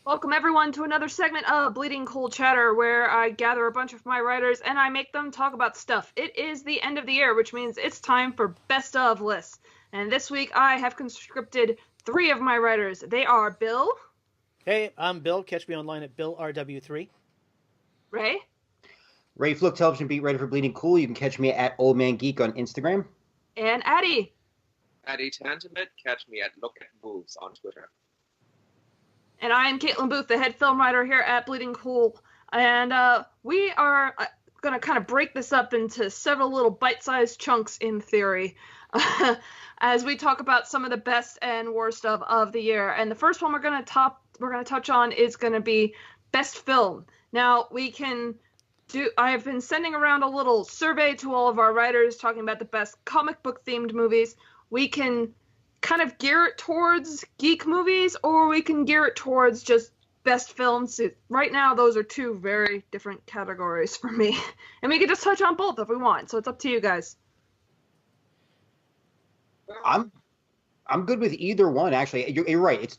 Welcome everyone to another segment of Bleeding Cool Chatter, where I gather a bunch of my writers and I make them talk about stuff. It is the end of the year, which means it's time for Best of lists. And this week I have conscripted 3 of my writers. They are Bill. Hey, I'm Bill. Catch me online at BillRW3. Ray. Ray Flook, television beat writer for Bleeding Cool. You can catch me at Old Man Geek on Instagram. And Adi. Adi Tantimedh. Catch me at Look at Moves on Twitter. And I am Kaitlyn Booth, the head film writer here at Bleeding Cool. And we are going to kind of break this up into several little bite-sized chunks in theory as we talk about some of the best and worst of the year. And the first one we're going to touch on is going to be best film. Now, I have been sending around a little survey to all of our writers talking about the best comic book themed movies. We can kind of gear it towards geek movies, or we can gear it towards just best films. Right now, those are 2 very different categories for me. And we can just touch on both if we want, so it's up to you guys. I'm good with either one, actually. You're right. It's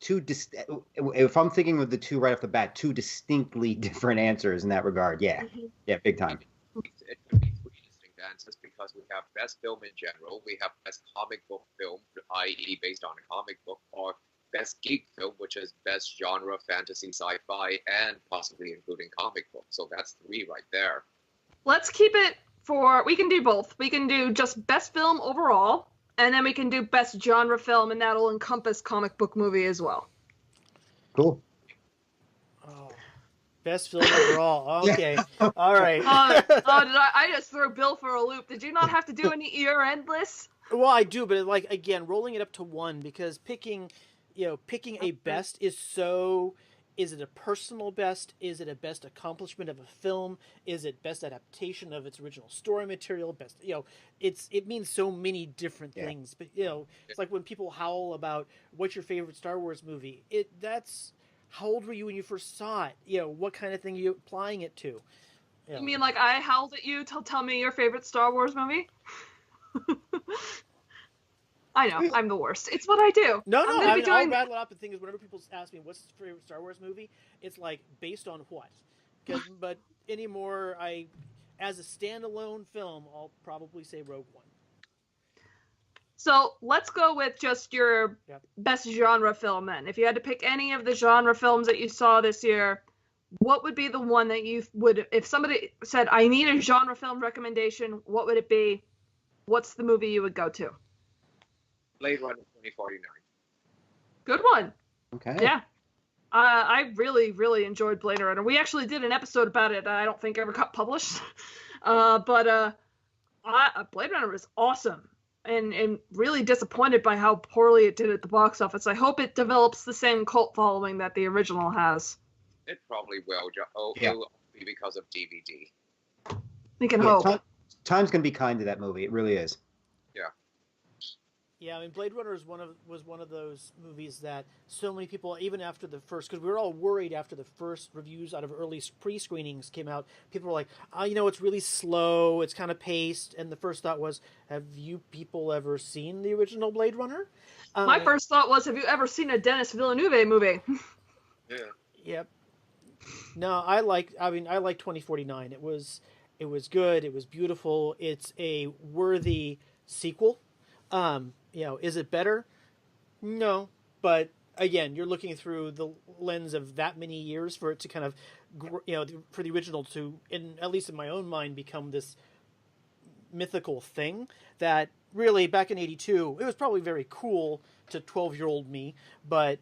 if I'm thinking of the 2 right off the bat, 2 distinctly different answers in that regard. Yeah. Mm-hmm. Yeah, big time. It could be 3 distinct answers because we have best film in general, we have best comic book film, i.e. based on a comic book, or best geek film, which is best genre, fantasy, sci-fi, and possibly including comic book. So that's 3 right there. Let's keep it we can do both. We can do just best film overall, and then we can do best genre film, and that'll encompass comic book movie as well. Cool. Oh, best film overall. Okay. All right. Did I just throw Bill for a loop? Did you not have to do any year-end lists? Well, I do, but again, rolling it up to 1, because picking a best is so. Is it a personal best? Is it a best accomplishment of a film? Is it best adaptation of its original story material? Best, it means so many different things. But it's like when people howl about what's your favorite Star Wars movie. That's how old were you when you first saw it? What kind of thing are you applying it to? You mean like I howled at you to tell me your favorite Star Wars movie? I know, I'm the worst. It's what I do. No, I'll rattle it up. The thing is, whenever people ask me what's your favorite Star Wars movie, it's like, based on what? But anymore, as a standalone film, I'll probably say Rogue One. So let's go with just your best genre film then. If you had to pick any of the genre films that you saw this year, what would be the one that you would, if somebody said, I need a genre film recommendation, what would it be? What's the movie you would go to? Blade Runner 2049. Good one. Okay. Yeah. I really, really enjoyed Blade Runner. We actually did an episode about it that I don't think ever got published. But Blade Runner was awesome. And really disappointed by how poorly it did at the box office. I hope it develops the same cult following that the original has. It probably will. It'll be because of DVD. We can hope. Time's going to be kind to that movie. It really is. Yeah, I mean, Blade Runner was one of those movies that so many people, even after the first, because we were all worried after the first reviews out of early pre-screenings came out, people were like, it's really slow, it's kind of paced, and the first thought was, have you people ever seen the original Blade Runner? My first thought was, have you ever seen a Denis Villeneuve movie? Yeah. Yep. No, I like 2049. It was good, it was beautiful, it's a worthy sequel. Is it better? No, but again, you're looking through the lens of that many years for it to kind of, for the original to, at least in my own mind, become this mythical thing that really back in '82, it was probably very cool to 12-year-old me, but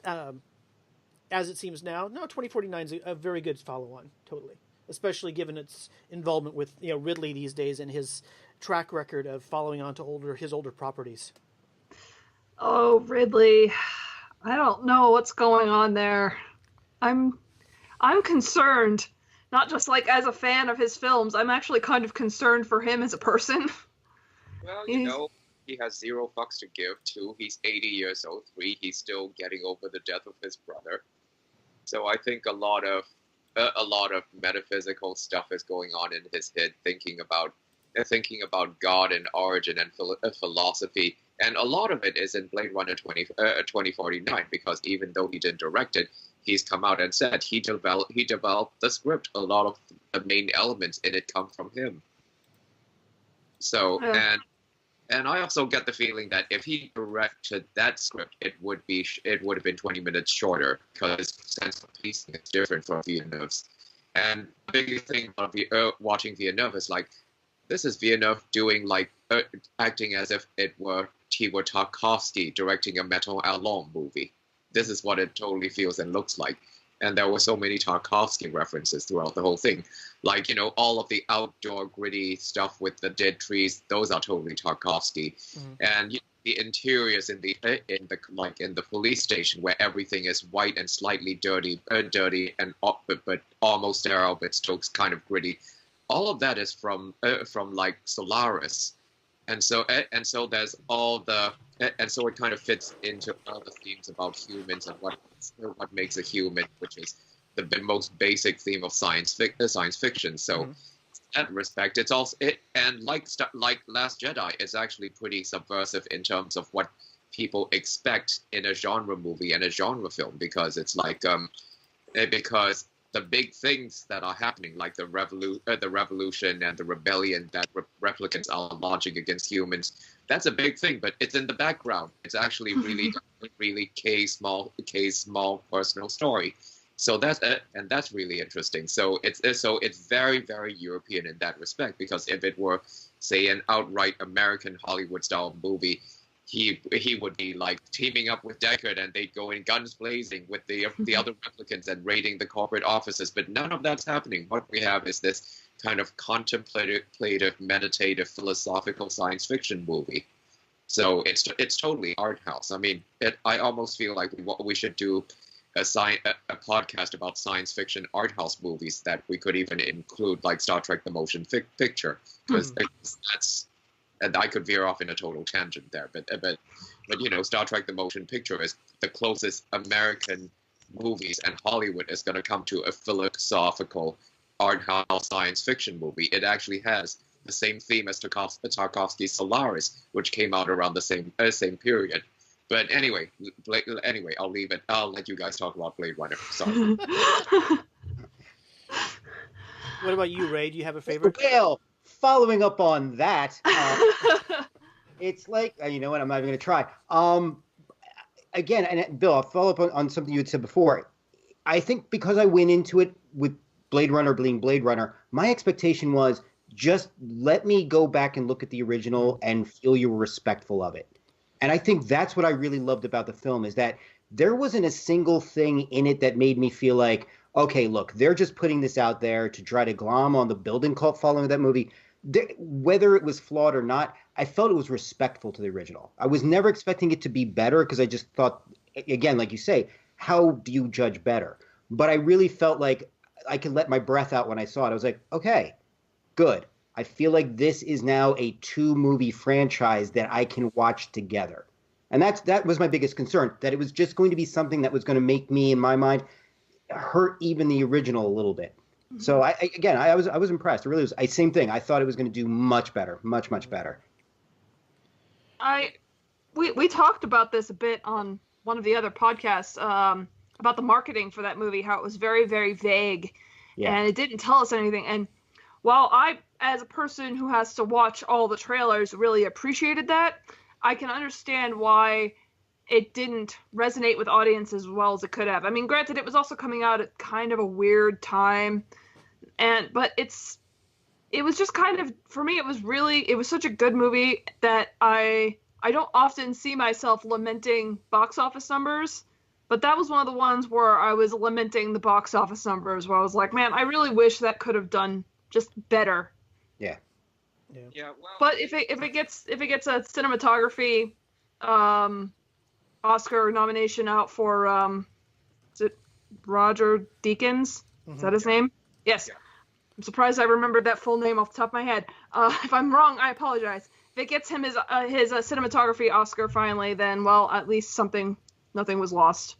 as it seems now, no, 2049 is a very good follow-on, totally, especially given its involvement with Ridley these days and his track record of following on to his older properties. Oh, Ridley. I don't know what's going on there. I'm concerned. Not just like as a fan of his films, I'm actually kind of concerned for him as a person. Well, he has 0 fucks to give. 2, he's 80 years old. 3, he's still getting over the death of his brother. So I think a lot of metaphysical stuff is going on in his head, thinking about God and origin and philosophy. And a lot of it is in Blade Runner 2049, because even though he didn't direct it, he's come out and said he developed the script. A lot of the main elements in it come from him. So and I also get the feeling that if he directed that script, it would have been 20 minutes shorter, because sense of pacing is different from Villeneuve's. And the biggest thing about watching Villeneuve is like, this is Villeneuve doing acting as if he were Tarkovsky directing a Metal Alone movie. This is what it totally feels and looks like. And there were so many Tarkovsky references throughout the whole thing. Like, all of the outdoor gritty stuff with the dead trees, those are totally Tarkovsky. And the interiors in the police station, where everything is white and slightly dirty and but almost sterile, but still kind of gritty. All of that is from like Solaris. And so there's and so it kind of fits into other themes about humans and what makes a human, which is the most basic theme of science fiction. So in that respect, it's also and like Last Jedi, it's actually pretty subversive in terms of what people expect in a genre movie and a genre film, because it's like because the big things that are happening, like the revolution and the rebellion that replicants are launching against humans, that's a big thing, but it's in the background. It's actually really small personal story. So that's really interesting. So it's very, very European in that respect, because if it were, say, an outright American Hollywood style movie, he would be like teaming up with Deckard, and they'd go in guns blazing with the other replicants and raiding the corporate offices. But none of that's happening. What we have is this kind of contemplative, meditative, philosophical science fiction movie. So it's totally art house. I mean, I almost feel like we should do a podcast about science fiction art house movies that we could even include, like Star Trek: The Motion Picture, because that's. And I could veer off in a total tangent there, but Star Trek: The Motion Picture is the closest American movies and Hollywood is going to come to a philosophical art house science fiction movie. It actually has the same theme as Tarkovsky's Solaris, which came out around the same period. But anyway, I'll leave it. I'll let you guys talk about Blade Runner. Sorry. What about you, Ray? Do you have a favorite? Well, following up on that, it's like, you know what, I'm not even going to try. Again, and Bill, I'll follow up on something you had said before. I think because I went into it with Blade Runner being Blade Runner, my expectation was just let me go back and look at the original and feel you were respectful of it. And I think that's what I really loved about the film, is that there wasn't a single thing in it that made me feel like, okay, look, they're just putting this out there to try to glom on the building cult following of that movie. Whether it was flawed or not, I felt it was respectful to the original. I was never expecting it to be better, because I just thought, again, like you say, how do you judge better? But I really felt like I could let my breath out when I saw it. I was like, okay, good. I feel like this is now a 2-movie franchise that I can watch together. And that was my biggest concern, that it was just going to be something that was going to make me, in my mind, hurt even the original a little bit. So I was impressed. It really was. Same thing. I thought it was going to do much better, much better. We talked about this a bit on one of the other podcasts about the marketing for that movie, how it was very, very vague, and it didn't tell us anything. And while I, as a person who has to watch all the trailers, really appreciated that, I can understand why it didn't resonate with audiences as well as it could have. I mean, granted, it was also coming out at kind of a weird time, but it was just kind of, for me, it was such a good movie that I don't often see myself lamenting box office numbers, but that was one of the ones where I was lamenting the box office numbers, where I was like, man, I really wish that could have done just better. Yeah. Well, but if it gets a cinematography Oscar nomination out for is it Roger Deakins? Is that his name? Yes. Yeah. I'm surprised I remembered that full name off the top of my head. If I'm wrong, I apologize. If it gets him his cinematography Oscar finally, then, well, at least nothing was lost.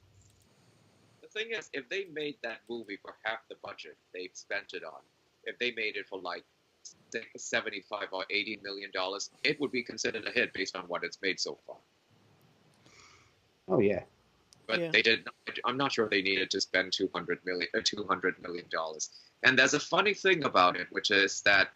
The thing is, if they made that movie for half the budget they spent it on, if they made it for like $75 or $80 million, it would be considered a hit based on what it's made so far. Oh, yeah. but they did. I'm not sure they needed to spend $200 million. And there's a funny thing about it, which is that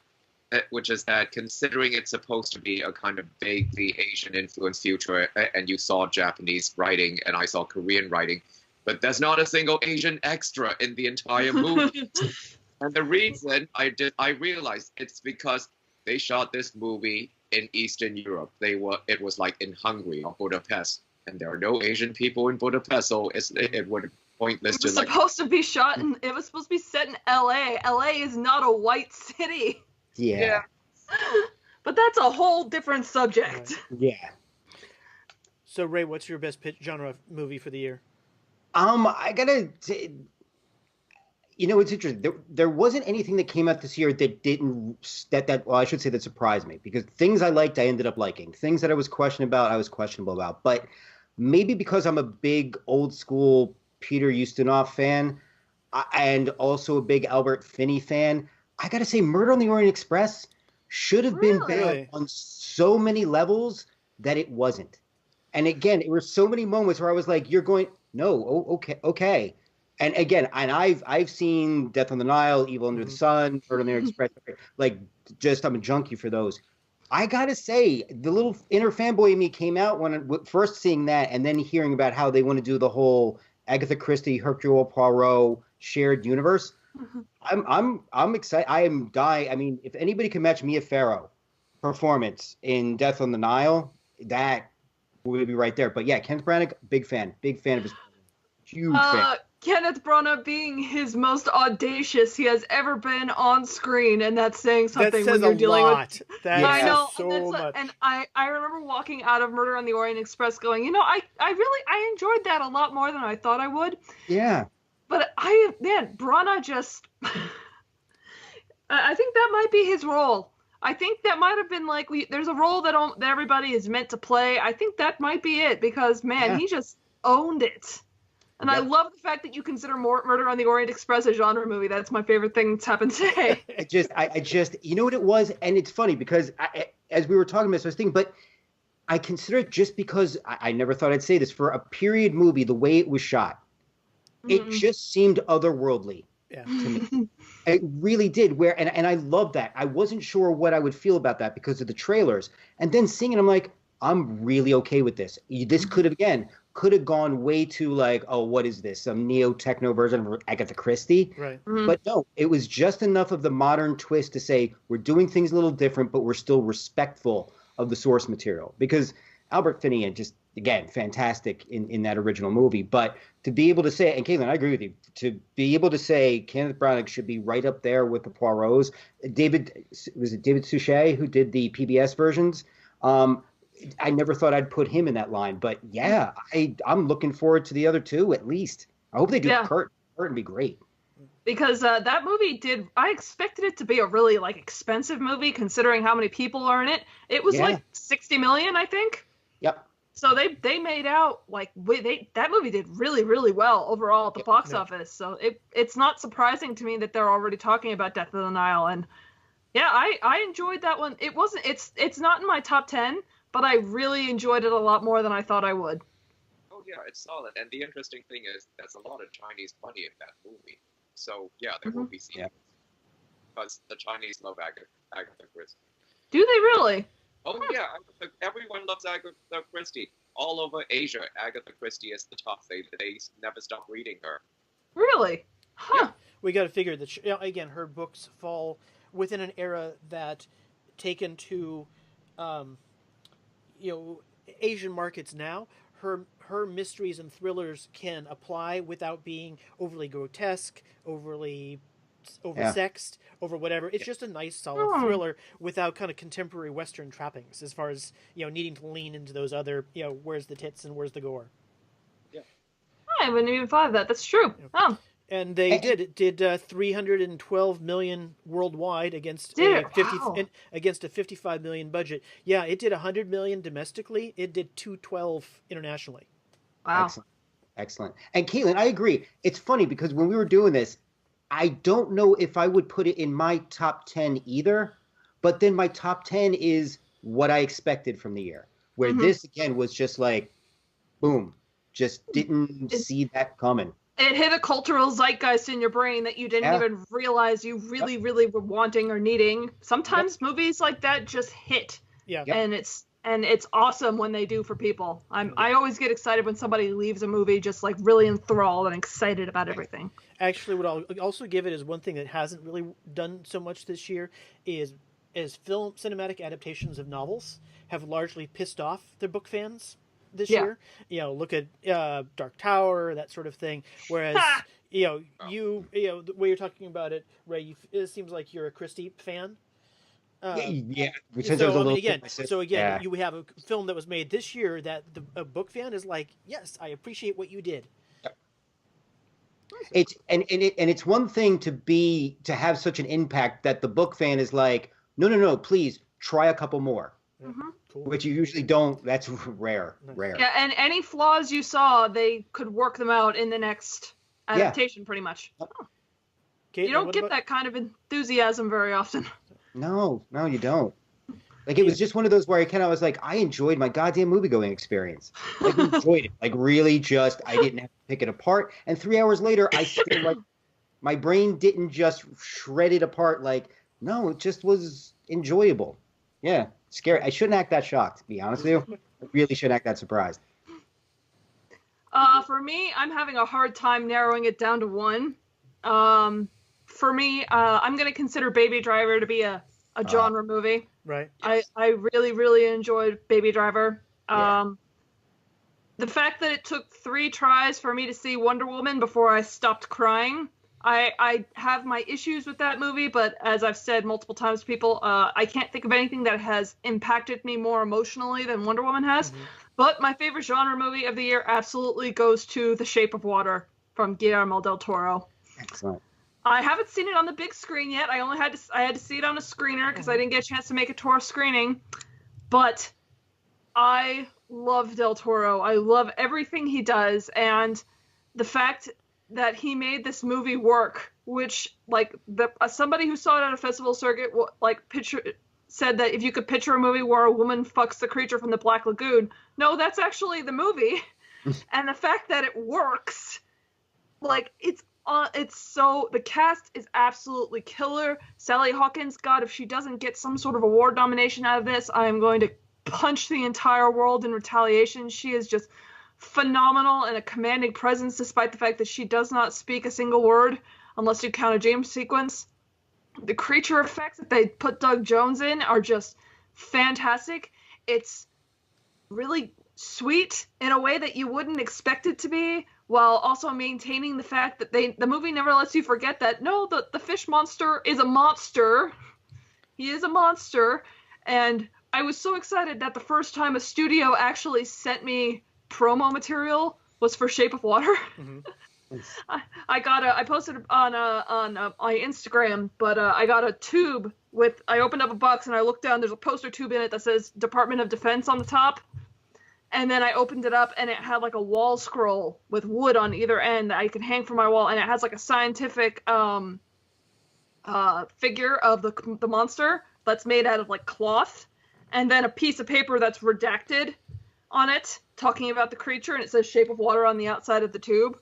considering it's supposed to be a kind of vaguely Asian influenced future, and you saw Japanese writing and I saw Korean writing, but there's not a single Asian extra in the entire movie. And the reason I realized it's because they shot this movie in Eastern Europe. It was like in Hungary or Budapest, and there are no Asian people in Budapest, so it would be pointless to like. It was supposed to be set in L.A. L.A. is not a white city. Yeah. But that's a whole different subject. Yeah. So Ray, what's your best genre movie for the year? I gotta say, it's interesting. There wasn't anything that came out this year that well, I should say that surprised me, because things I liked, I ended up liking. Things that I was questionable about. But maybe because I'm a big old school Peter Ustinov fan, and also a big Albert Finney fan, I gotta say Murder on the Orient Express should have been bad on so many levels that it wasn't. And again, there were so many moments where I was like, okay. And again, I've seen Death on the Nile, Evil Under the Sun, Murder on the Orient Express. Like, I'm a junkie for those. I gotta say, the little inner fanboy in me came out when first seeing that, and then hearing about how they want to do the whole Agatha Christie, Hercule Poirot shared universe. I'm excited. I am dying. I mean, if anybody can match Mia Farrow performance in Death on the Nile, that would be right there. But yeah, Kenneth Branagh, big fan of his. Huge fan. Kenneth Branagh being his most audacious he has ever been on screen, and that's saying something when you're dealing with. I know so much. And I remember walking out of Murder on the Orient Express going, I enjoyed that a lot more than I thought I would. Yeah. But Branagh just, I think that might be his role. I think that might have been like, there's a role that everybody is meant to play. I think that might be it, because he just owned it. And I love the fact that you consider Murder on the Orient Express a genre movie. That's my favorite thing that's happened today. I just, you know what it was? And it's funny because as we were talking about this, I was thinking, but I consider it just because I never thought I'd say this, for a period movie, the way it was shot, it just seemed otherworldly to me. It really did. And I love that. I wasn't sure what I would feel about that because of the trailers. And then seeing it, I'm like, I'm really okay with this. This could have gone way too like, oh, what is this? Some neo-techno version of Agatha Christie? Right. Mm-hmm. But no, it was just enough of the modern twist to say we're doing things a little different, but we're still respectful of the source material. Because Albert Finney, just, again, fantastic in that original movie. But to be able to say, and Kaitlyn, I agree with you, to be able to say Kenneth Branagh should be right up there with the Poirots. David Suchet, who did the PBS versions? I never thought I'd put him in that line, but yeah, I'm looking forward to the other two at least. I hope they do Kurt. Kurt would be great. Because that movie I expected it to be a really expensive movie considering how many people are in it. It was like $60 million, I think. Yep. So they made out that movie did really, really well overall at the box office. So it's not surprising to me that they're already talking about Death of the Nile. And yeah, I enjoyed that one. It's not in my top 10. But I really enjoyed it a lot more than I thought I would. Oh yeah, it's solid. And the interesting thing is there's a lot of Chinese money in that movie. So yeah, there will be sequels. Because the Chinese love Agatha Christie. Do they really? Oh yeah, everyone loves Agatha Christie. All over Asia, Agatha Christie is the top. They never stop reading her. Really? Huh. Yeah. We got to figure that, again, her books fall within an era that, taken to Asian markets now, her mysteries and thrillers can apply without being overly grotesque, overly oversexed, over whatever. It's just a nice, solid thriller without kind of contemporary Western trappings, as far as needing to lean into those other where's the tits and where's the gore. Yeah, I wouldn't even thought of that. That's true. Oh. And they did 312 million worldwide against a $55 million budget. Yeah, it did 100 million domestically. It did 212 internationally. Wow, excellent. And Kaitlyn, I agree. It's funny because when we were doing this, I don't know if I would put it in my top 10 either. But then my top 10 is what I expected from the year, where this again was just like, boom. just didn't see that coming. It hit a cultural zeitgeist in your brain that you didn't even realize you really, really were wanting or needing. Sometimes movies like that just hit. Yeah. And it's awesome when they do for people. I always get excited when somebody leaves a movie just like really enthralled and excited about everything. Actually, what I'll also give it is one thing that hasn't really done so much this year is cinematic adaptations of novels have largely pissed off their book fans this year. You know, look at Dark Tower, that sort of thing. Whereas the way you're talking about it, Ray, it seems like you're a Christie fan. Yeah. So again, you have a film that was made this year that a book fan is like, yes, I appreciate what you did. It's one thing to have such an impact that the book fan is like, no, please try a couple more. Mm-hmm. Cool. Which you usually don't. That's rare. Yeah, and any flaws you saw, they could work them out in the next adaptation, pretty much. Oh. Kate, you don't get that kind of enthusiasm very often. No, you don't. Like, it was just one of those where I was like, I enjoyed my goddamn movie-going experience. Like, enjoyed it. Like, really just, I didn't have to pick it apart. And 3 hours later, I feel like my brain didn't just shred it apart. Like, no, it just was enjoyable. Yeah, scary. I shouldn't act that shocked, to be honest with you. I really shouldn't act that surprised. For me, I'm having a hard time narrowing it down to one. For me, I'm going to consider Baby Driver to be a genre movie. Right. I really, really enjoyed Baby Driver. The fact that it took 3 tries for me to see Wonder Woman before I stopped crying. I have my issues with that movie, but as I've said multiple times to people, I can't think of anything that has impacted me more emotionally than Wonder Woman has. Mm-hmm. But my favorite genre movie of the year absolutely goes to The Shape of Water from Guillermo del Toro. Excellent. I haven't seen it on the big screen yet. I had to see it on a screener because I didn't get a chance to make it to our screening. But I love Del Toro. I love everything he does, and the fact that he made this movie work, which somebody who saw it at a festival circuit said that if you could picture a movie where a woman fucks the creature from the Black Lagoon, no, that's actually the movie. And the fact that it works, the cast is absolutely killer. Sally Hawkins, God, if she doesn't get some sort of award nomination out of this, I am going to punch the entire world in retaliation. She is just phenomenal and a commanding presence, despite the fact that she does not speak a single word unless you count a dream sequence. The creature effects that they put Doug Jones in are just fantastic. It's really sweet in a way that you wouldn't expect it to be, while also maintaining the fact that the movie never lets you forget that, no, the fish monster is a monster. He is a monster. And I was so excited that the first time a studio actually sent me promo material was for Shape of Water. Mm-hmm. I posted on my Instagram, but I got a tube I opened up a box and I looked down, there's a poster tube in it that says Department of Defense on the top. And then I opened it up and it had like a wall scroll with wood on either end that I could hang from my wall, and it has like a scientific figure of the monster that's made out of like cloth, and then a piece of paper that's redacted on it talking about the creature, and it says Shape of Water on the outside of the tube.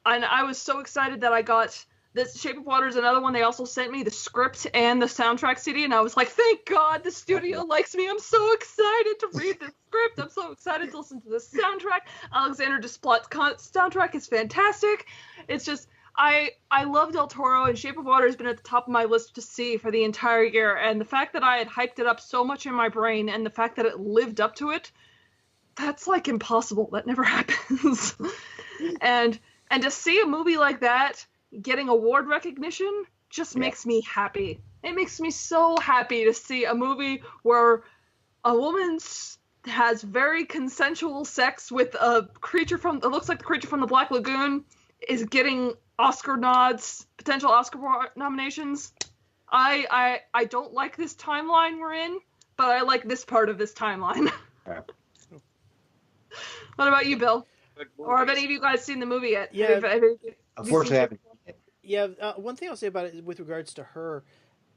And I was so excited that I got this. Shape of Water is another one. They also sent me the script and the soundtrack CD, and I was like, thank God the studio likes me. I'm so excited to read the script. I'm so excited to listen to the soundtrack. Alexander Desplat's soundtrack is fantastic. It's just, I love Del Toro, and Shape of Water has been at the top of my list to see for the entire year. And the fact that I had hyped it up so much in my brain, and the fact that it lived up to it, that's like impossible. That never happens. And to see a movie like that getting award recognition just makes me happy. It makes me so happy to see a movie where a woman has very consensual sex with a creature it looks like the creature from the Black Lagoon, is getting Oscar nods, potential Oscar nominations. I don't like this timeline we're in, but I like this part of this timeline. Yeah. What about you, Bill? Or have any of you guys seen the movie yet? Yeah. Unfortunately, I haven't. Yeah, one thing I'll say about it with regards to her,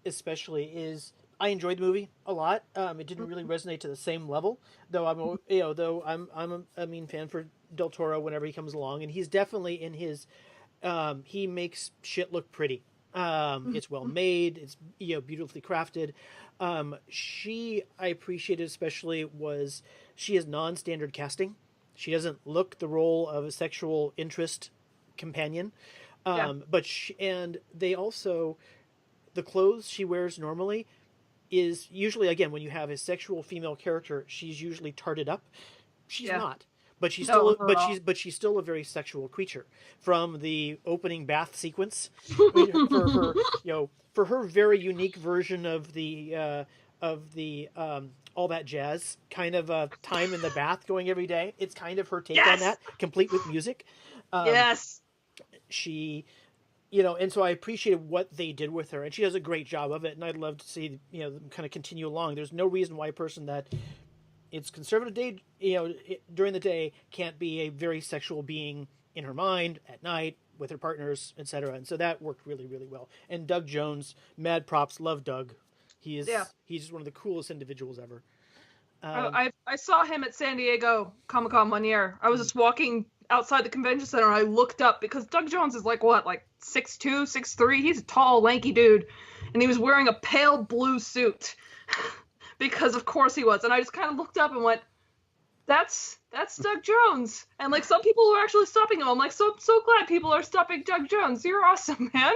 especially, is I enjoyed the movie a lot. It didn't really resonate to the same level, though. I'm a mean fan for Del Toro whenever he comes along, and he's definitely in his. He makes shit look pretty. It's well made. It's beautifully crafted. I appreciated especially was she has non-standard casting. She doesn't look the role of a sexual interest companion, but and they also the clothes she wears normally is usually, again, when you have a sexual female character, she's usually tarted up. She's not, but she's she's still a very sexual creature. From the opening bath sequence, for her, for her very unique version of the all that jazz kind of time in the bath going every day. It's kind of her take on that, complete with music. She, and so I appreciated what they did with her, and she does a great job of it, and I'd love to see, them kind of continue along. There's no reason why a person that it's conservative day, during the day can't be a very sexual being in her mind at night with her partners, etc. And so that worked really, really well. And Doug Jones, mad props, love Doug. He's just one of the coolest individuals ever. I saw him at San Diego Comic-Con one year. I was just walking outside the convention center, and I looked up because Doug Jones is like 6'2", 6'3". He's a tall, lanky dude, and he was wearing a pale blue suit because of course he was. And I just kind of looked up and went, "That's Doug Jones." And some people were actually stopping him. I'm like, so glad people are stopping Doug Jones. You're awesome, man.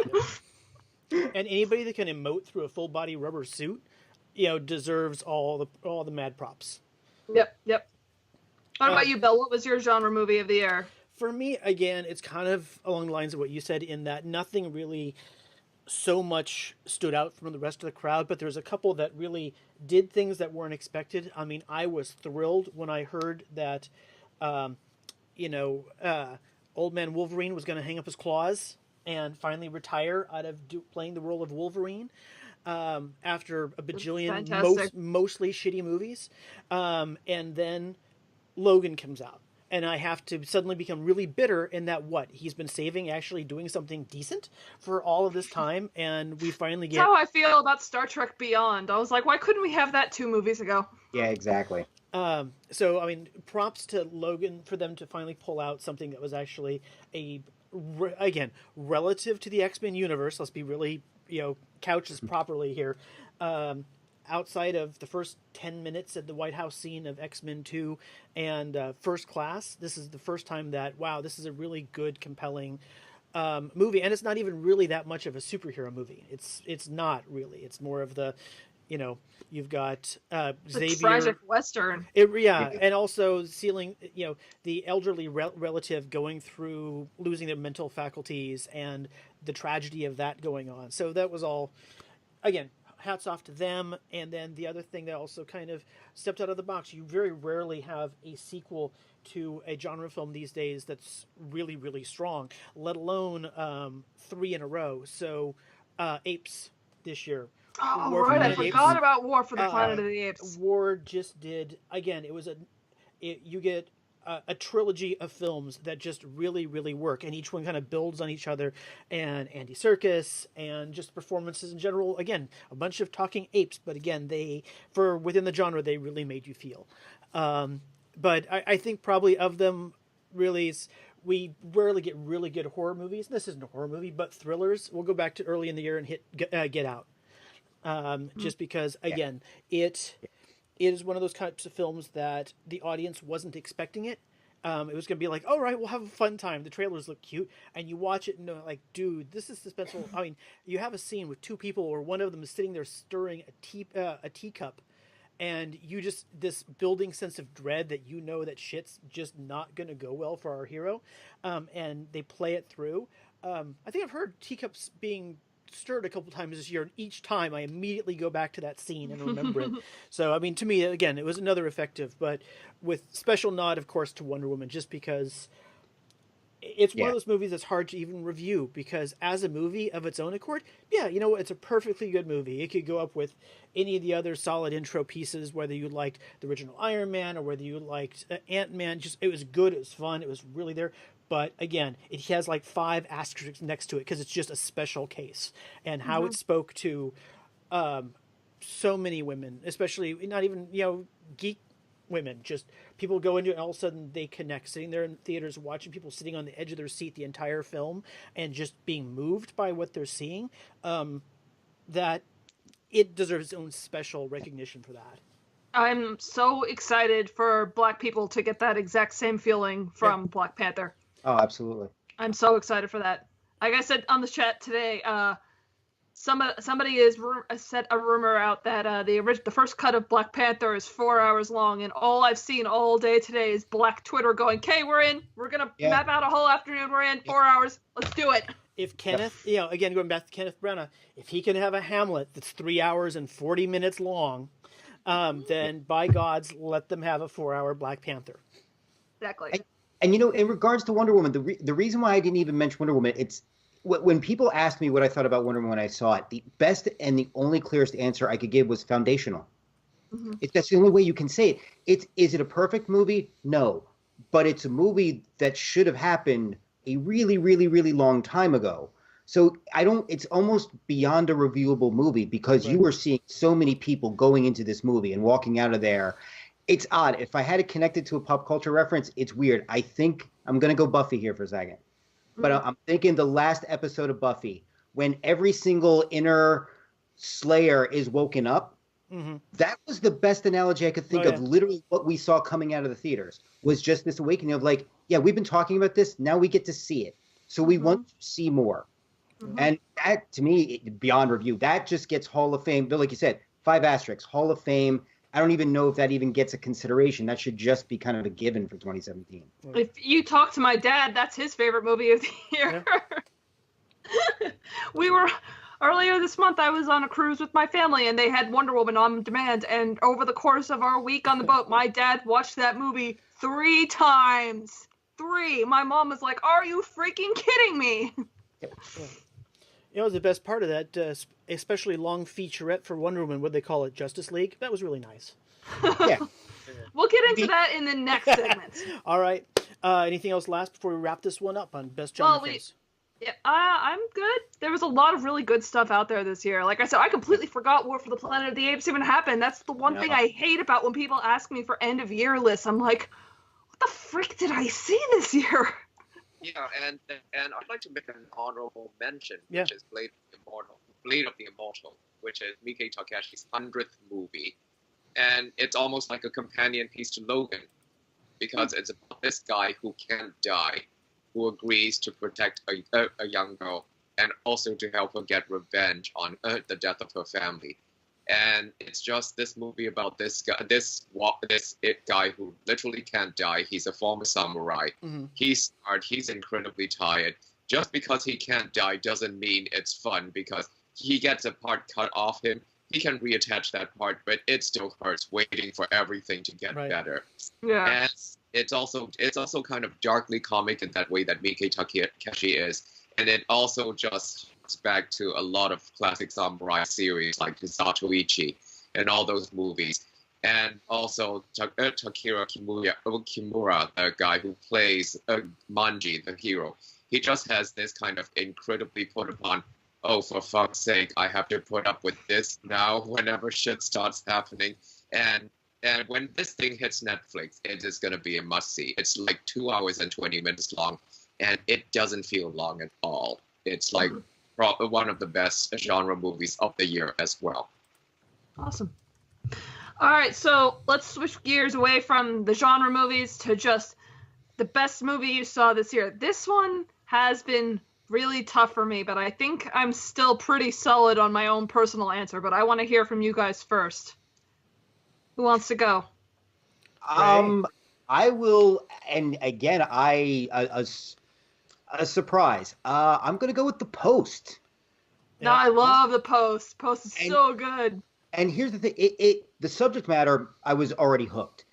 And anybody that can emote through a full body rubber suit, deserves all the mad props. Yep. What about you, Bill? What was your genre movie of the year? For me, again, it's kind of along the lines of what you said, in that nothing really so much stood out from the rest of the crowd, but there's a couple that really did things that weren't expected. I mean, I was thrilled when I heard that, Old Man Wolverine was going to hang up his claws and finally retire out of playing the role of Wolverine. After a bajillion mostly shitty movies. And then Logan comes out. And I have to suddenly become really bitter in that he's been saving actually doing something decent for all of this time, and we finally get... That's how I feel about Star Trek Beyond. I was like, why couldn't we have that 2 movies ago? Yeah, exactly. So, I mean, props to Logan for them to finally pull out something that was actually again, relative to the X-Men universe, let's be really, couch this properly here. Outside of the first 10 minutes at the White House scene of X-Men 2 and First Class, this is the first time that, wow, this is a really good, compelling movie. And it's not even really that much of a superhero movie. It's not really. It's more of the, you've got Xavier. Tragic Western. And also sealing, the elderly relative going through losing their mental faculties and the tragedy of that going on. So that was all, again, hats off to them. And then the other thing that also kind of stepped out of the box, you very rarely have a sequel to a genre film these days that's really, really strong, let alone 3 in a row. So Apes this year. Oh, right. I forgot about War for the Planet of the Apes. War just did, again, you get a trilogy of films that just really, really work, and each one kind of builds on each other. And Andy Serkis and just performances in general. Again, a bunch of talking apes, but again, within the genre, they really made you feel. But I think probably of them, really, we rarely get really good horror movies. This isn't a horror movie, but thrillers. We'll go back to early in the year and hit Get Out. Just because, again, it is one of those types of films that the audience wasn't expecting it. It was going to be like, all right, we'll have a fun time. The trailers look cute. And you watch it and you're like, dude, this is suspenseful. I mean, you have a scene with 2 people where one of them is sitting there stirring a teacup. And this building sense of dread that that shit's just not going to go well for our hero. And they play it through. I think I've heard teacups being stirred a couple times this year, and each time I immediately go back to that scene and remember it. So, I mean, to me, again, it was another effective, but with special nod, of course, to Wonder Woman, just because it's one of those movies that's hard to even review, because as a movie of its own accord, it's a perfectly good movie. It could go up with any of the other solid intro pieces, whether you liked the original Iron Man or whether you liked Ant-Man. It was good, it was fun, it was really there. But again, it has 5 asterisks next to it because it's just a special case. And how it spoke to so many women, especially not even, geek women, just people go into it and all of a sudden they connect, sitting there in theaters watching people sitting on the edge of their seat the entire film and just being moved by what they're seeing, that it deserves its own special recognition for that. I'm so excited for Black people to get that exact same feeling from Black Panther. Oh, absolutely. I'm so excited for that. Like I said on the chat today, somebody has set a rumor out that the first cut of Black Panther is 4 hours long, and all I've seen all day today is Black Twitter going, "Okay, we're in. We're gonna map out a whole afternoon. We're in 4 hours. Let's do it." If Kenneth, again going back to Kenneth Branagh, if he can have a Hamlet that's 3 hours and 40 minutes long, then by gods, let them have a 4-hour Black Panther. Exactly. And in regards to Wonder Woman, the reason why I didn't even mention Wonder Woman, it's when people asked me what I thought about Wonder Woman when I saw it, the best and the only clearest answer I could give was foundational. Mm-hmm. That's the only way you can say it. Is it a perfect movie? No. But it's a movie that should have happened a really, really, really long time ago. So it's almost beyond a reviewable movie because you were seeing so many people going into this movie and walking out of there. It's odd. If I had to connect it to a pop culture reference, it's weird. I think I'm going to go Buffy here for a second. But I'm thinking the last episode of Buffy, when every single inner Slayer is woken up, that was the best analogy I could think of. Literally what we saw coming out of the theaters was just this awakening of like, yeah, we've been talking about this. Now we get to see it. So we want to see more. And that, to me, beyond review, that just gets Hall of Fame. But like you said, 5 asterisks, Hall of Fame. I don't even know if that even gets a consideration. That should just be kind of a given for 2017. If you talk to my dad, that's his favorite movie of the year. Yeah. Earlier this month, I was on a cruise with my family, and they had Wonder Woman on demand. And over the course of our week on the boat, my dad watched that movie 3 times. 3. My mom was like, "Are you freaking kidding me?" The best part of that, especially long featurette for Wonder Woman, what they call it, Justice League, that was really nice. Yeah. We'll get into that in the next segment. All right. Anything else last before we wrap this one up on Best Genre Films? Yeah, I'm good. There was a lot of really good stuff out there this year. Like I said, I completely forgot War for the Planet of the Apes even happened. That's the one thing I hate about when people ask me for end-of-year lists. I'm like, what the frick did I see this year? Yeah, and I'd like to make an honorable mention, which is Blade of the Immortal, which is Miike Takeshi's 100th movie. And it's almost like a companion piece to Logan, because it's about this guy who can't die, who agrees to protect a young girl, and also to help her get revenge on the death of her family. And it's just this movie about this guy who literally can't die. He's a former samurai. He's scarred. He's incredibly tired. Just because he can't die doesn't mean it's fun, because he gets a part cut off him. He can reattach that part, but it still hurts waiting for everything to get better. Yeah. And it's also kind of darkly comic in that way that Miike Takeshi is. And it also just back to a lot of classic samurai series like Zatoichi and all those movies. And also Takira Kimura, the guy who plays Manji, the hero. He just has this kind of incredibly put upon, oh, for fuck's sake, I have to put up with this now whenever shit starts happening. And when this thing hits Netflix, it is going to be a must-see. It's like 2 hours and 20 minutes long, and it doesn't feel long at all. It's like one of the best genre movies of the year as well. Awesome. All right, so let's switch gears away from the genre movies to just the best movie you saw this year. This one has been really tough for me, but I think I'm still pretty solid on my own personal answer, but I want to hear from you guys first. Who wants to go? I will, and again, a surprise. I'm going to go with The Post. No, I love The Post. Post is so good. And here's the thing. The subject matter, I was already hooked.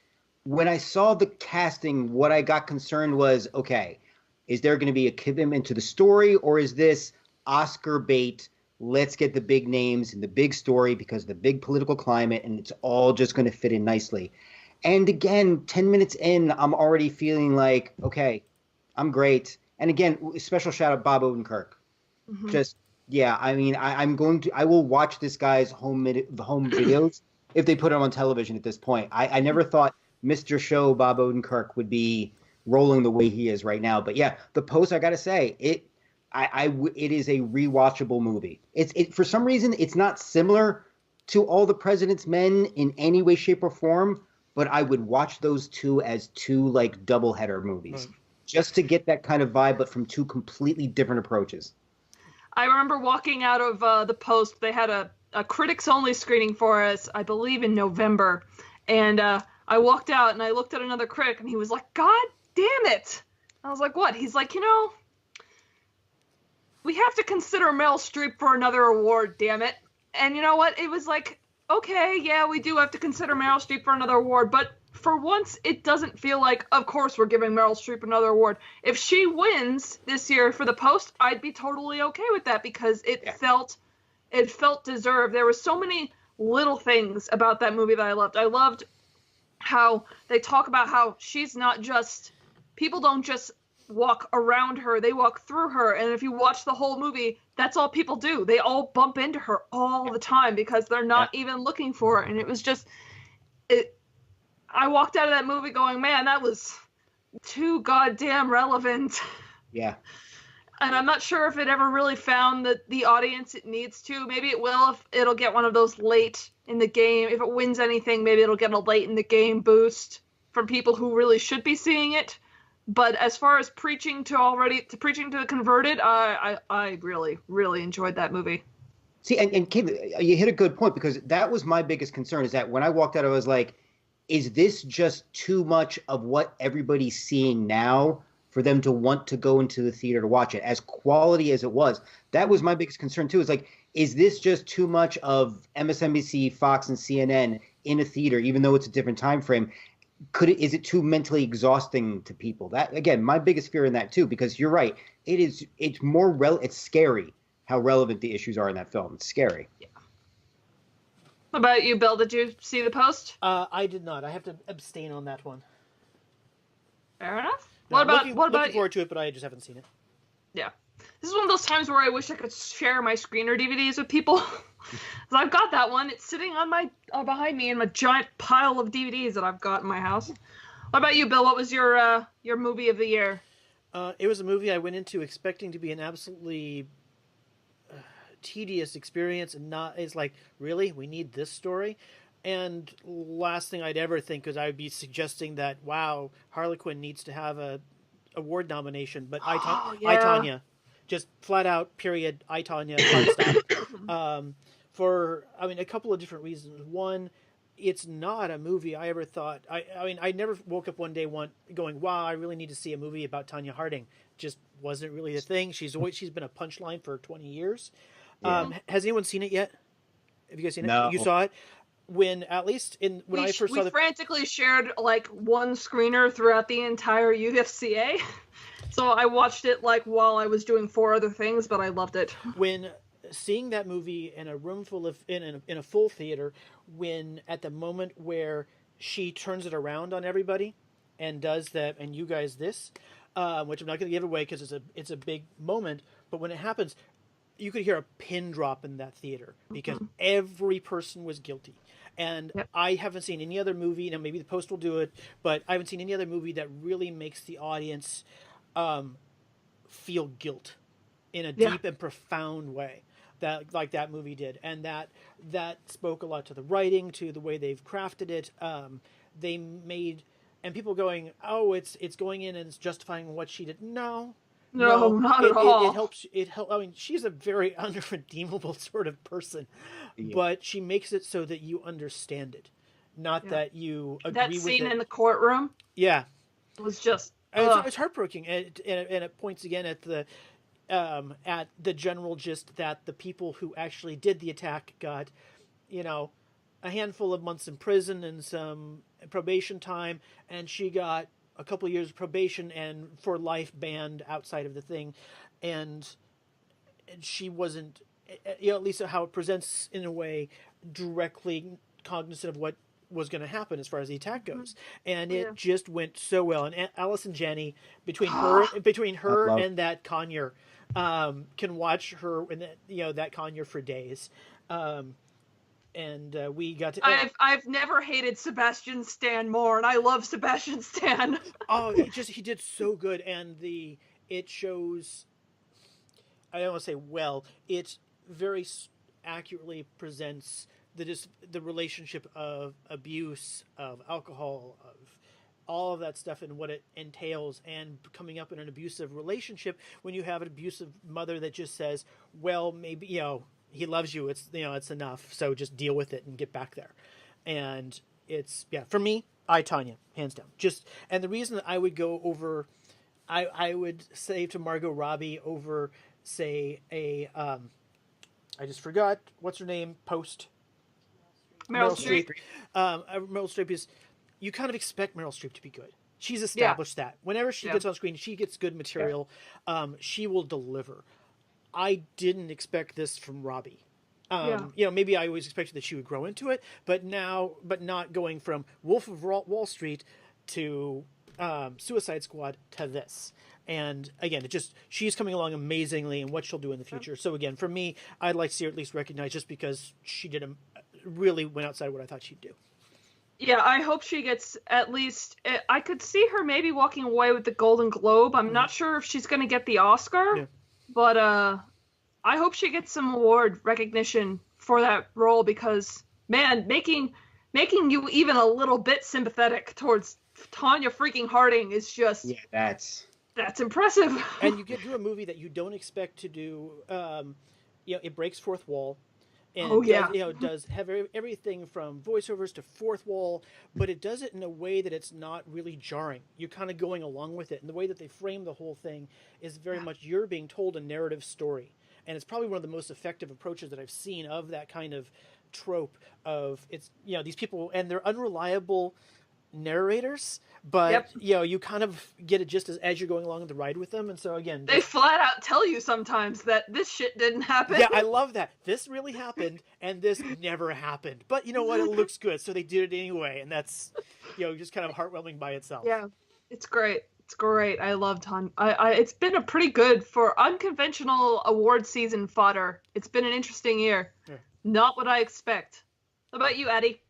When I saw the casting, what I got concerned was, okay, is there going to be a commitment to the story, or is this Oscar bait? Let's get the big names and the big story because of the big political climate, and it's all just going to fit in nicely. And again, 10 minutes in, I'm already feeling like, okay, I'm great. And again, special shout out Bob Odenkirk. Just Yeah, I mean, I will watch this guy's home videos if they put him on television at this point. I never thought Mr. Show Bob Odenkirk would be rolling the way he is right now. But yeah, The Post, I gotta say, it is a rewatchable movie. For some reason, it's not similar to All the President's Men in any way, shape, or form, but I would watch those two as two like doubleheader movies. Right. Just to get that kind of vibe, but from two completely different approaches. I remember walking out of the Post. They had a critics only screening for us, I believe, in November. And I walked out and I looked at another critic and he was like, God damn it. I was like, what? He's like, we have to consider Meryl Streep for another award, damn it. And you know what? It was like, okay, yeah, we do have to consider Meryl Streep for another award, but for once, it doesn't feel like, of course, we're giving Meryl Streep another award. If she wins this year for The Post, I'd be totally okay with that because it felt deserved. There were so many little things about that movie that I loved. I loved how they talk about how she's not just, people don't just walk around her, they walk through her. And if you watch the whole movie, that's all people do. They all bump into her all the time because they're not even looking for her. And it was just, I walked out of that movie going, man, that was too goddamn relevant. Yeah. And I'm not sure if it ever really found the audience it needs to. Maybe it will if it'll get one of those late in the game. If it wins anything, maybe it'll get a late in the game boost from people who really should be seeing it. But as far as preaching to the converted, I really, really enjoyed that movie. See, and Kaitlyn, you hit a good point because that was my biggest concern is that when I walked out, I was like, is this just too much of what everybody's seeing now for them to want to go into the theater to watch it? As quality as it was, that was my biggest concern too. Is like, is this just too much of MSNBC, Fox, and CNN in a theater, even though it's a different time frame? Is it too mentally exhausting to people? That, again, my biggest fear in that too, because you're right. It's scary how relevant the issues are in that film. It's scary. Yeah. What about you, Bill? Did you see The Post? I did not. I have to abstain on that one. Fair enough. No, what about looking forward to it, but I just haven't seen it. Yeah. This is one of those times where I wish I could share my screener DVDs with people. So I've got that one. It's sitting on my behind me in my giant pile of DVDs that I've got in my house. What about you, Bill? What was your movie of the year? It was a movie I went into expecting to be an absolutely tedious experience, and it's like, really, we need this story. And last thing I'd ever think is I would be suggesting that, wow, Harley Quinn needs to have a award nomination, but I, Tonya, just flat out, period, I, Tonya, hard stop. For a couple of different reasons. One, it's not a movie I ever thought. I never woke up one day going, wow, I really need to see a movie about Tonya Harding. Just wasn't really a thing. She's been a punchline for 20 years. Yeah. Has anyone seen it yet? Have you guys seen it? No. You saw it? We frantically shared like one screener throughout the entire UFCA. So I watched it like while I was doing 4 other things, but I loved it. When seeing that movie in a room full of in a full theater, when at the moment where she turns it around on everybody and does that, and you guys this, which I'm not going to give away because it's a big moment, but when it happens, you could hear a pin drop in that theater because every person was guilty. And I haven't seen any other movie, maybe The Post will do it, but I haven't seen any other movie that really makes the audience feel guilt in a deep and profound way that movie did. And that spoke a lot to the writing, to the way they've crafted it. They made, and people going, oh, it's going in and it's justifying what she did. No, not at all. It helps. She's a very unredeemable sort of person, but she makes it so that you understand it, not that you agree with it. That scene in the courtroom, was just it's heartbreaking, and it points again at the general gist that the people who actually did the attack got, a handful of months in prison and some probation time, and she got a couple of years of probation and for life banned outside of the thing, and she wasn't, at least how it presents in a way, directly cognizant of what was going to happen as far as the attack goes, and it just went so well. And Allison Janney, between her and that Conyer, can watch her in that Kanye for days. And we got to. I've never hated Sebastian Stan more, and I love Sebastian Stan. Oh, he did so good, and it shows. I don't want to say it very accurately presents the relationship of abuse, of alcohol, of all of that stuff, and what it entails, and coming up in an abusive relationship when you have an abusive mother that just says, well, maybe he loves you, it's it's enough, so just deal with it and get back there. And it's for me, Tanya, hands down. And the reason that I would go over, I would say to Margot Robbie over, say, I just forgot what's her name, Meryl Streep. Meryl Streep is, you kind of expect Meryl Streep to be good. She's established that whenever she gets on screen, she gets good material. She will deliver. I didn't expect this from Robbie. Maybe I always expected that she would grow into it, but not going from Wolf of Wall Street to Suicide Squad to this. And again, she's coming along amazingly in what she'll do in the future. So again, for me, I'd like to see her at least recognized just because she really went outside what I thought she'd do. Yeah, I hope she gets at least. I could see her maybe walking away with the Golden Globe. I'm not sure if she's going to get the Oscar, but I hope she gets some award recognition for that role because, man, making you even a little bit sympathetic towards Tanya freaking Harding is just that's impressive. And you get to a movie that you don't expect to do. It breaks fourth wall. And does have everything from voiceovers to fourth wall, but it does it in a way that it's not really jarring. You're kind of going along with it. And the way that they frame the whole thing is very much you're being told a narrative story. And it's probably one of the most effective approaches that I've seen of that kind of trope of these people, and they're unreliable narrators, but you kind of get it just as you're going along the ride with them. And so again, they flat out tell you sometimes that this shit didn't happen. Yeah, I love that. This really happened and this never happened, but you know what, it looks good, so they did it anyway, and that's just kind of heartwarming by itself. Yeah, it's great. It's great. I love Tanya. It's been a pretty good for unconventional award season fodder. It's been an interesting year. Not what I expect. How about you, Adi?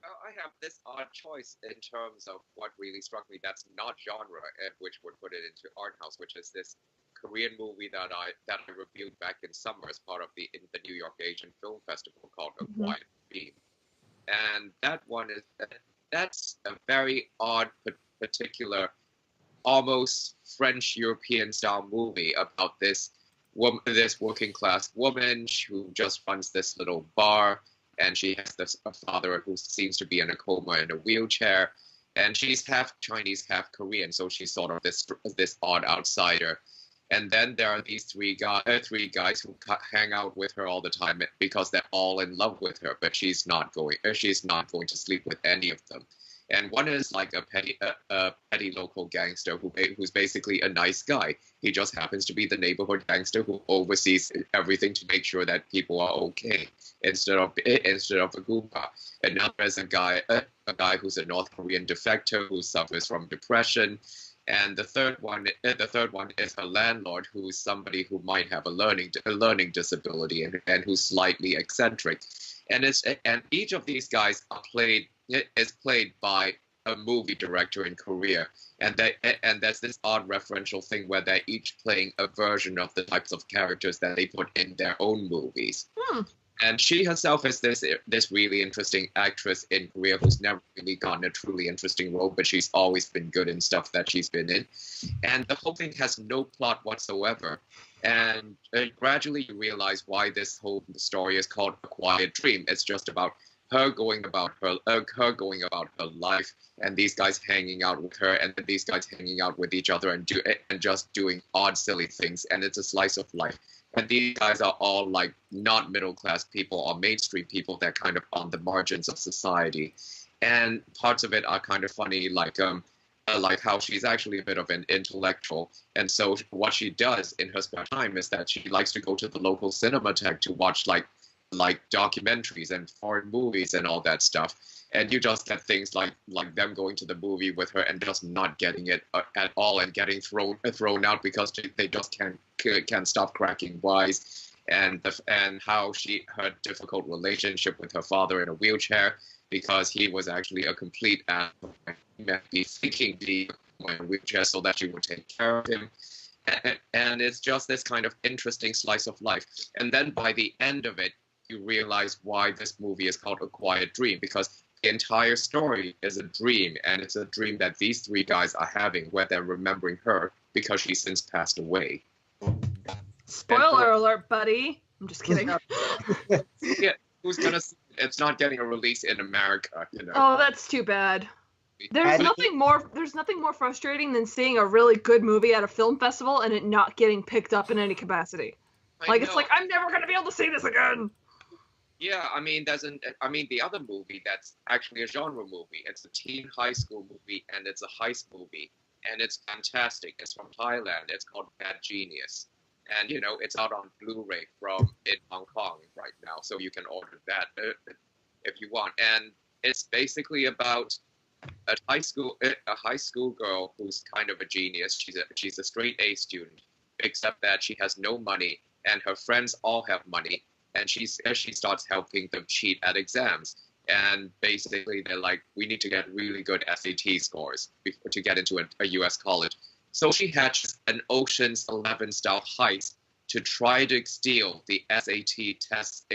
I have this odd choice in terms of what really struck me that's not genre, which would put it into art house, which is this Korean movie that I reviewed back in summer as part of the New York Asian Film Festival called A Quiet Dream. And that's a very odd, particular, almost French European style movie about this working class woman who just runs this little bar. And she has a father who seems to be in a coma in a wheelchair. And she's half Chinese, half Korean, so she's sort of this odd outsider. And then there are these three guys who hang out with her all the time because they're all in love with her, but she's not going to sleep with any of them. And one is like a petty local gangster who's basically a nice guy. He just happens to be the neighborhood gangster who oversees everything to make sure that people are okay instead of a Goomba. Another is a guy who's a North Korean defector who suffers from depression. And the third one is her landlord, who's somebody who might have a learning disability and who's slightly eccentric. And each of these guys is played by a movie director in Korea, and that's this odd referential thing where they're each playing a version of the types of characters that they put in their own movies. And she herself is this really interesting actress in Korea who's never really gotten a truly interesting role, but she's always been good in stuff that she's been in. And the whole thing has no plot whatsoever. And gradually you realize why this whole story is called A Quiet Dream. It's just about her going about her life, and these guys hanging out with her, and then these guys hanging out with each other and just doing odd, silly things. And it's a slice of life. And these guys are all like not middle class people or mainstream people. They're kind of on the margins of society, and parts of it are kind of funny, like how she's actually a bit of an intellectual. And so what she does in her spare time is that she likes to go to the local cinematheque to watch like like documentaries and foreign movies and all that stuff. And you just get things like them going to the movie with her and just not getting it at all and getting thrown out because they just can't stop cracking wise. And how her difficult relationship with her father in a wheelchair, because he was actually a complete asshole. He meant to be thinking in a wheelchair so that she would take care of him. And it's just this kind of interesting slice of life. And then by the end of it, you realize why this movie is called A Quiet Dream, because the entire story is a dream, and it's a dream that these three guys are having where they're remembering her because she's since passed away. Spoiler alert, buddy. I'm just kidding. Yeah, who's gonna see it? It's not getting a release in America, you know. Oh, that's too bad. There's nothing more frustrating than seeing a really good movie at a film festival and it not getting picked up in any capacity. It's like, I'm never gonna be able to see this again. Yeah, I mean, the other movie that's actually a genre movie. It's a teen high school movie, and it's a heist movie, and it's fantastic. It's from Thailand. It's called Bad Genius, and it's out on Blu-ray in Hong Kong right now, so you can order that if you want. And it's basically about a high school girl who's kind of a genius. She's a straight A student, except that she has no money, and her friends all have money. And she starts helping them cheat at exams. And basically, they're like, we need to get really good SAT scores to get into a U.S. college. So she hatches an Ocean's 11 style heist to try to steal the SAT test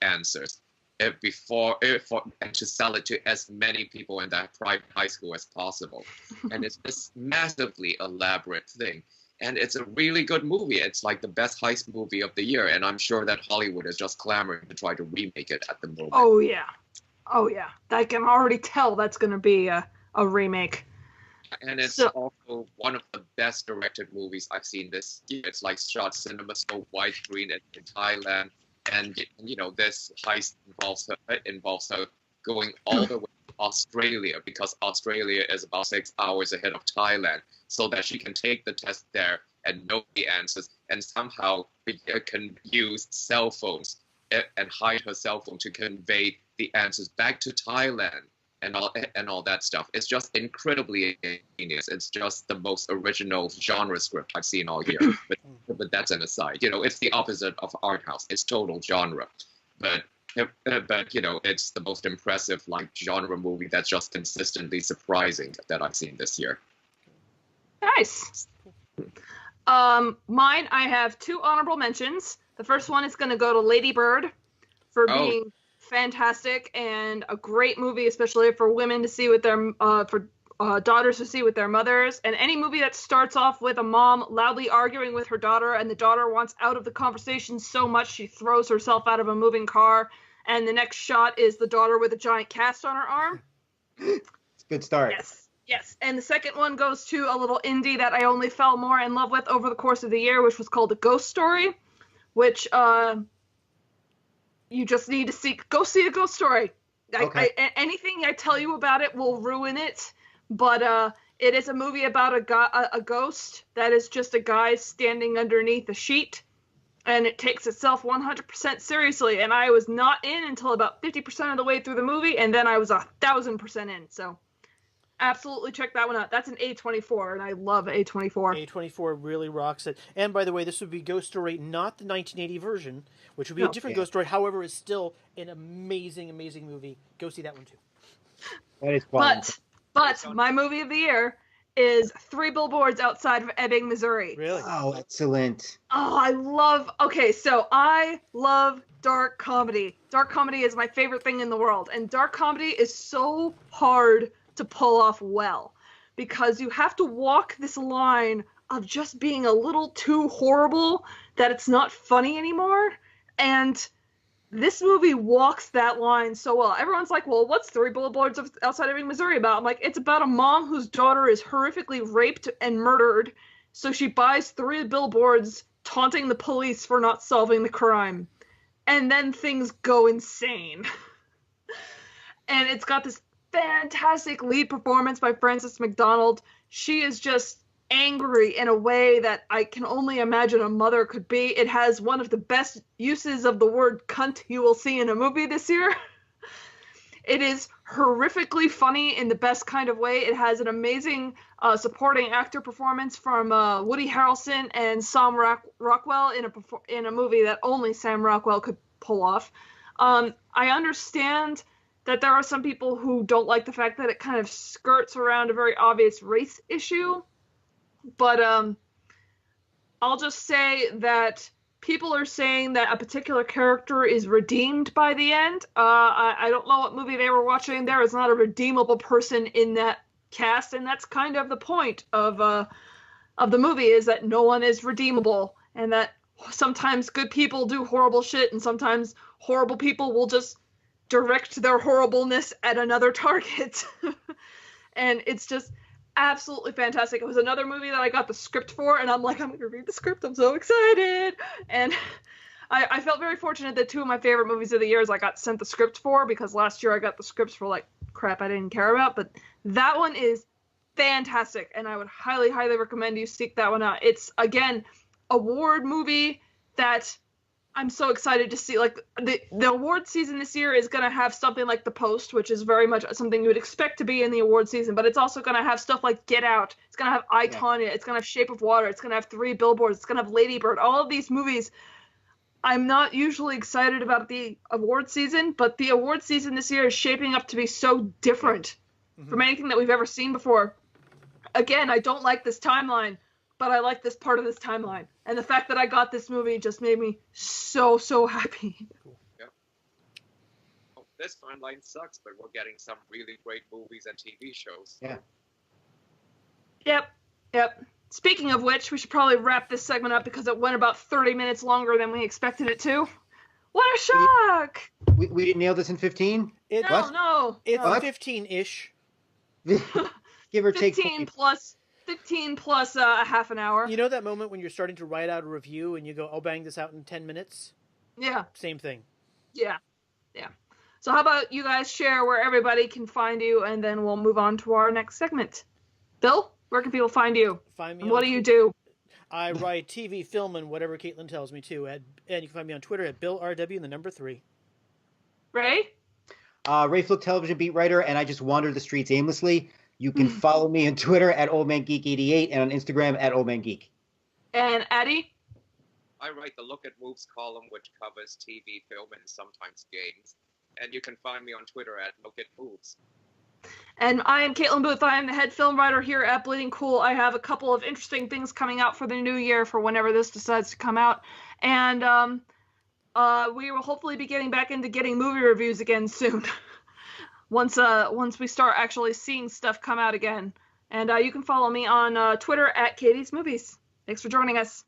answers and to sell it to as many people in that private high school as possible. And it's this massively elaborate thing. And it's a really good movie. It's like the best heist movie of the year. And I'm sure that Hollywood is just clamoring to try to remake it at the moment. Oh, yeah. I can already tell that's going to be a remake. And it's also one of the best directed movies I've seen this year. It's like shot cinema so widescreen in Thailand. And, this heist involves her going all the way to Australia, because Australia is about 6 hours ahead of Thailand, so that she can take the test there and know the answers, and somehow can use cell phones and hide her cell phone to convey the answers back to Thailand and all that stuff. It's just incredibly ingenious. It's just the most original genre script I've seen all year. But that's an aside. It's the opposite of art house. It's total genre. But it's the most impressive genre movie that's just consistently surprising that I've seen this year. Nice. Mine, I have two honorable mentions. The first one is going to go to Lady Bird for being fantastic and a great movie, especially for women to see with their daughters to see with their mothers. And any movie that starts off with a mom loudly arguing with her daughter, and the daughter wants out of the conversation so much she throws herself out of a moving car, and the next shot is the daughter with a giant cast on her arm. It's a good start. Yes. And the second one goes to a little indie that I only fell more in love with over the course of the year, which was called A Ghost Story, which you just need to go see A Ghost Story. Okay. Anything I tell you about it will ruin it, but it is a movie about a ghost that is just a guy standing underneath a sheet, and it takes itself 100% seriously, and I was not in until about 50% of the way through the movie, and then I was 1,000% in, so absolutely check that one out. That's an A24, and I love A24. A24 really rocks it. And by the way, this would be Ghost Story, not the 1980 version, which would be a different Ghost Story. However, it's still an amazing, amazing movie. Go see that one too. That is fun. But my movie of the year is 3 Billboards Outside of Ebbing, Missouri. Really? Oh, excellent. Oh, I love dark comedy. Dark comedy is my favorite thing in the world, and dark comedy is so hard to pull off well, because you have to walk this line of just being a little too horrible that it's not funny anymore, and this movie walks that line so well. Everyone's like, well, what's 3 Billboards Outside of Missouri about? I'm like, it's about a mom whose daughter is horrifically raped and murdered, so she buys 3 billboards taunting the police for not solving the crime, and then things go insane. And it's got this fantastic lead performance by Frances McDormand. She is just angry in a way that I can only imagine a mother could be. It has one of the best uses of the word cunt you will see in a movie this year. It is horrifically funny in the best kind of way. It has an amazing supporting actor performance from Woody Harrelson and Sam Rockwell in a movie that only Sam Rockwell could pull off. I understand that there are some people who don't like the fact that it kind of skirts around a very obvious race issue. But I'll just say that people are saying that a particular character is redeemed by the end. I don't know what movie they were watching. There is not a redeemable person in that cast, and that's kind of the point of the movie, is that no one is redeemable, and that sometimes good people do horrible shit, and sometimes horrible people will just direct their horribleness at another target. And it's just absolutely fantastic. It was another movie that I got the script for, and I'm like, I'm going to read the script. I'm so excited. And I felt very fortunate that two of my favorite movies of the year I got sent the script for, because last year I got the scripts for like crap I didn't care about. But that one is fantastic, and I would highly, highly recommend you seek that one out. It's, again, award movie that I'm so excited to see. Like, the award season this year is going to have something like The Post, which is very much something you would expect to be in the award season, but it's also going to have stuff like Get Out. It's going to have I, Tonya. It's going to have Shape of Water. It's going to have Three Billboards. It's going to have Lady Bird. All of these movies, I'm not usually excited about the award season, but the award season this year is shaping up to be so different from anything that we've ever seen before. Again, I don't like this timeline, but I like this part of this timeline. And the fact that I got this movie just made me so, so happy. Yeah. Oh, this timeline sucks, but we're getting some really great movies and TV shows. Yeah. Yep. Speaking of which, we should probably wrap this segment up because it went about 30 minutes longer than we expected it to. What a shock! We didn't nail this in 15? No. It's 15-ish. Give or take 15 plus a half an hour. You know that moment when you're starting to write out a review and you go, I'll bang this out in 10 minutes? Yeah. Same thing. Yeah. So how about you guys share where everybody can find you, and then we'll move on to our next segment. Bill, where can people find you? Find me. And what do you do? I write TV, film, and whatever Kaitlyn tells me to. And you can find me on Twitter at BillRW and the number 3. Ray? Ray Flook, television beat writer, and I just wander the streets aimlessly. You can follow me on Twitter at OldManGeek88 and on Instagram at OldManGeek. And Adi? I write the Look at Moves column, which covers TV, film, and sometimes games. And you can find me on Twitter at Look at Moves. And I am Kaitlyn Booth. I am the head film writer here at Bleeding Cool. I have a couple of interesting things coming out for the new year for whenever this decides to come out. And we will hopefully be getting back into getting movie reviews again soon. Once we start actually seeing stuff come out again. And you can follow me on Twitter at Katie's Movies. Thanks for joining us.